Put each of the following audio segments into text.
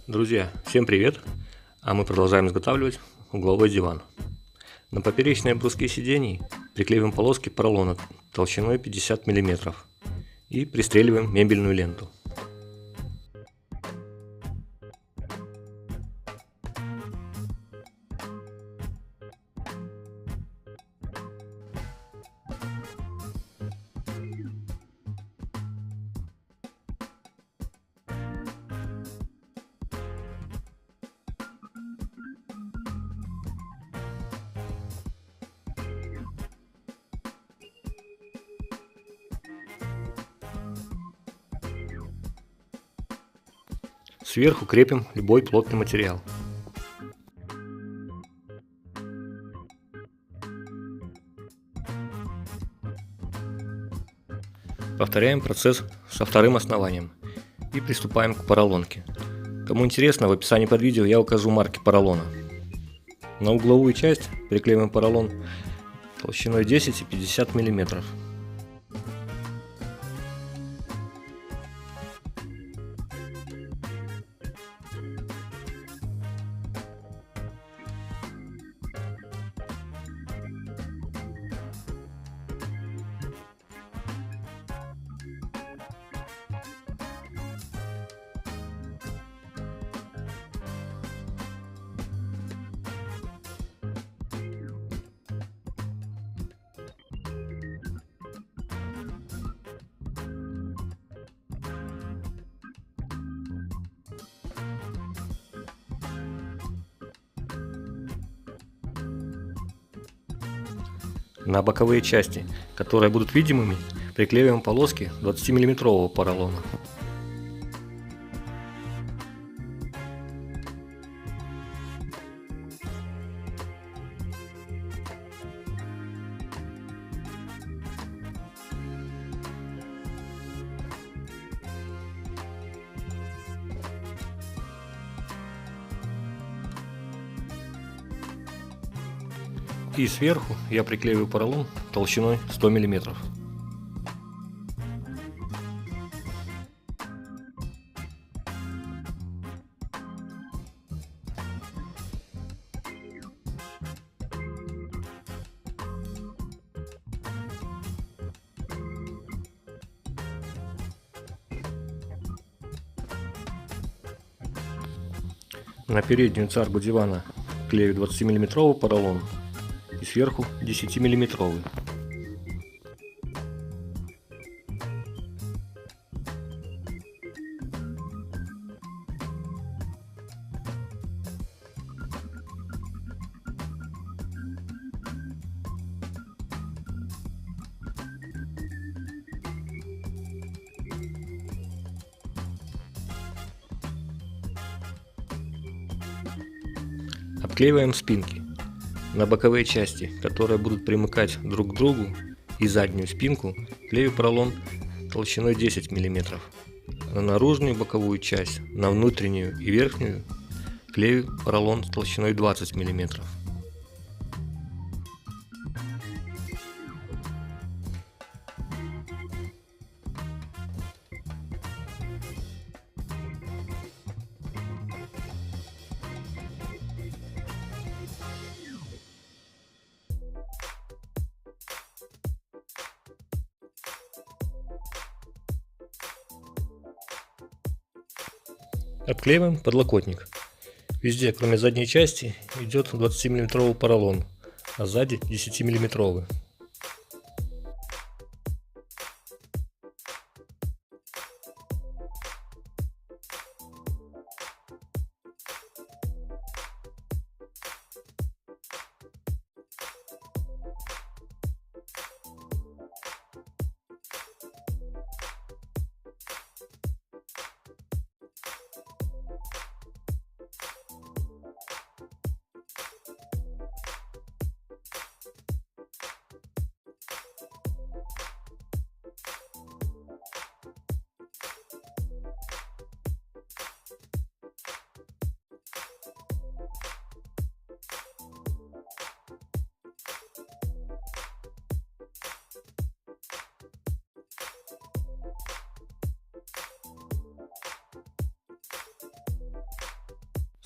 Друзья, всем привет! А мы продолжаем изготавливать угловой диван. На поперечные бруски сидений приклеиваем полоски поролона толщиной 50 мм и пристреливаем мебельную ленту. Сверху крепим любой плотный материал. Повторяем процесс со вторым основанием и приступаем к поролонке. Кому интересно, в описании под видео я укажу марки поролона. На угловую часть приклеиваем поролон толщиной 10 и 50 мм. На боковые части, которые будут видимыми, приклеиваем полоски 20 мм поролона. И сверху я приклеиваю поролон толщиной 100 мм. На переднюю царгу дивана клею 20-мм поролон и сверху 10-мм. Обклеиваем спинки. На боковые части, которые будут примыкать друг к другу, и заднюю спинку клею поролон толщиной 10 мм. На наружную боковую часть, на внутреннюю и верхнюю клею поролон толщиной 20 мм. Обклеиваем подлокотник. Везде, кроме задней части, идет 20-мм поролон, а сзади 10-мм.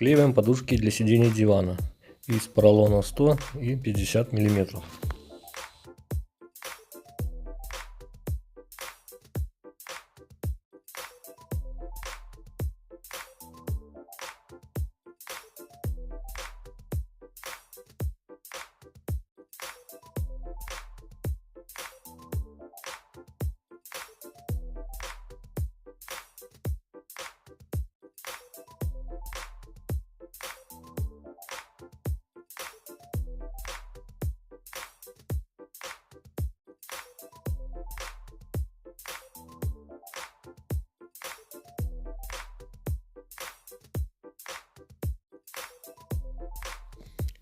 Обклеиваем подушки для сидения дивана из поролона 100 и 50 миллиметров.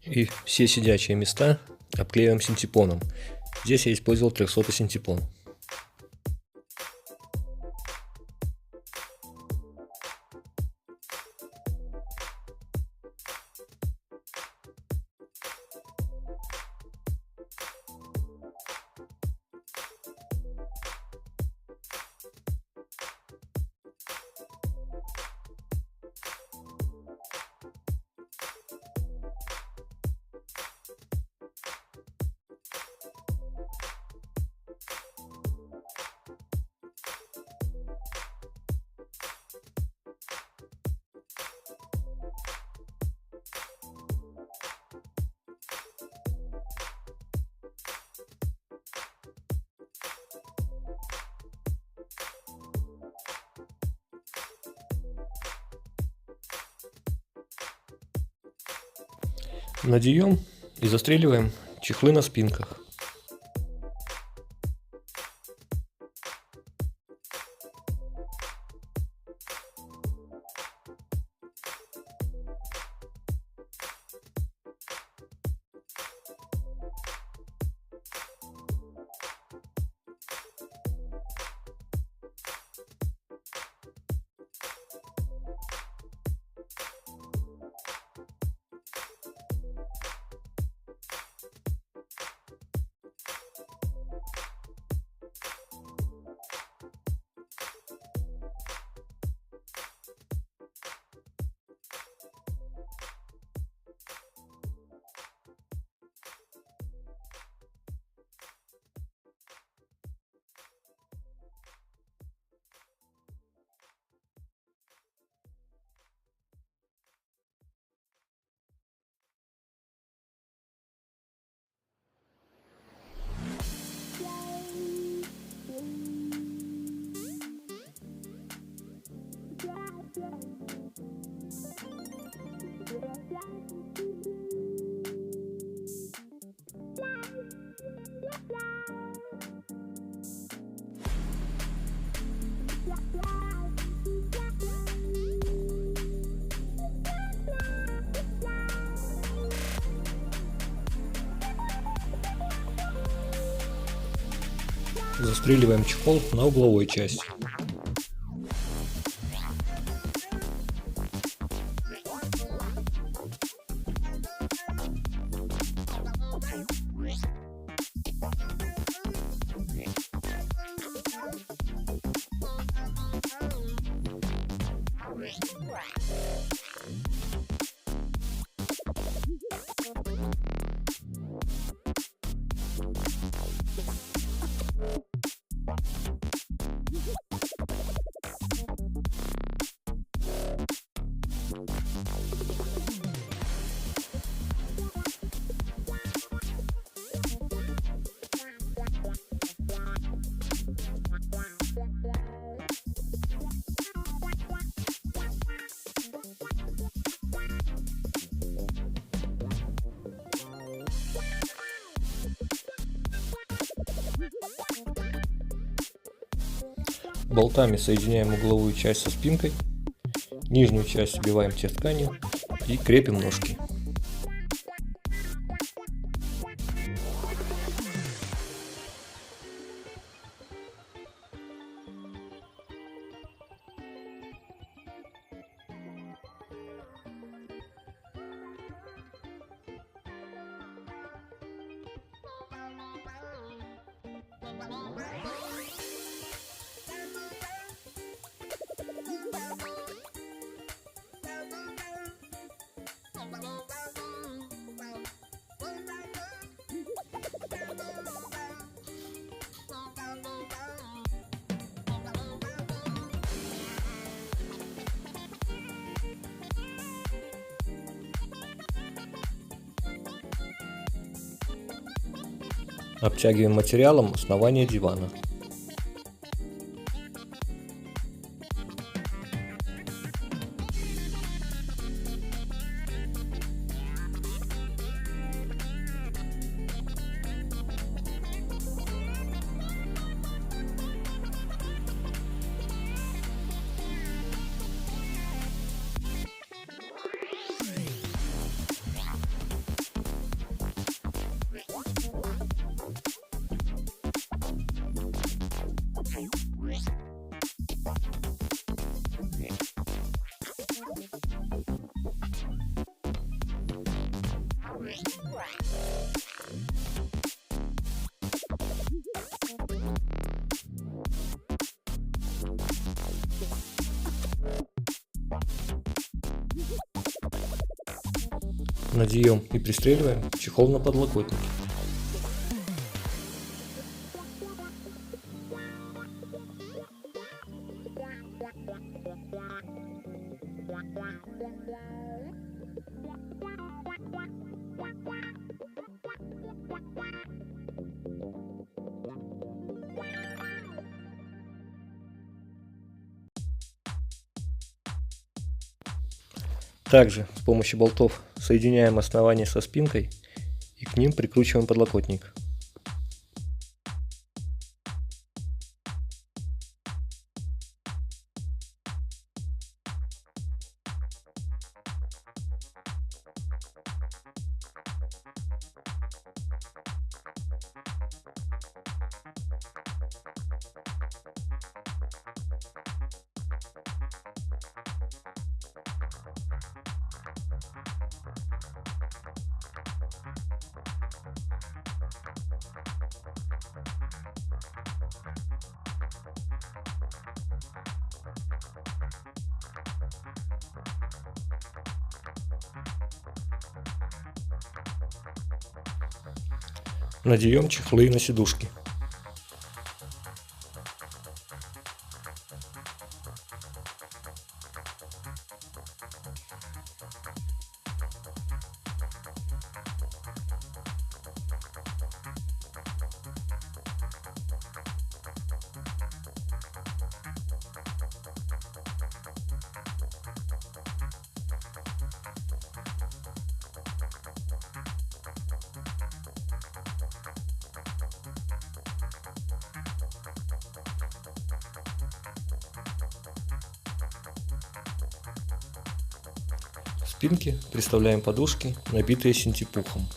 И все сидячие места обклеиваем синтепоном. Здесь я использовал 300 синтепон. Надеем и застреливаем чехлы на спинках. Застреливаем чехол на угловой части. Болтами соединяем угловую часть со спинкой, нижнюю часть вбиваем техтканью и крепим ножки. Обтягиваем материалом основание дивана. Надеем и пристреливаем чехол на подлокотнике. Также с помощью болтов соединяем основание со спинкой и к ним прикручиваем подлокотник. Надеем чехлы на сидушки. В спинке приставляем подушки, набитые синтепухом.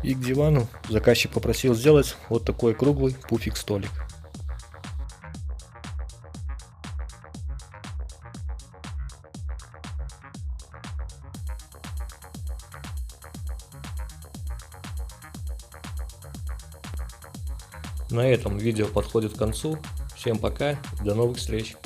И к дивану заказчик попросил сделать вот такой круглый пуфик-столик. На этом видео подходит к концу. Всем пока, до новых встреч!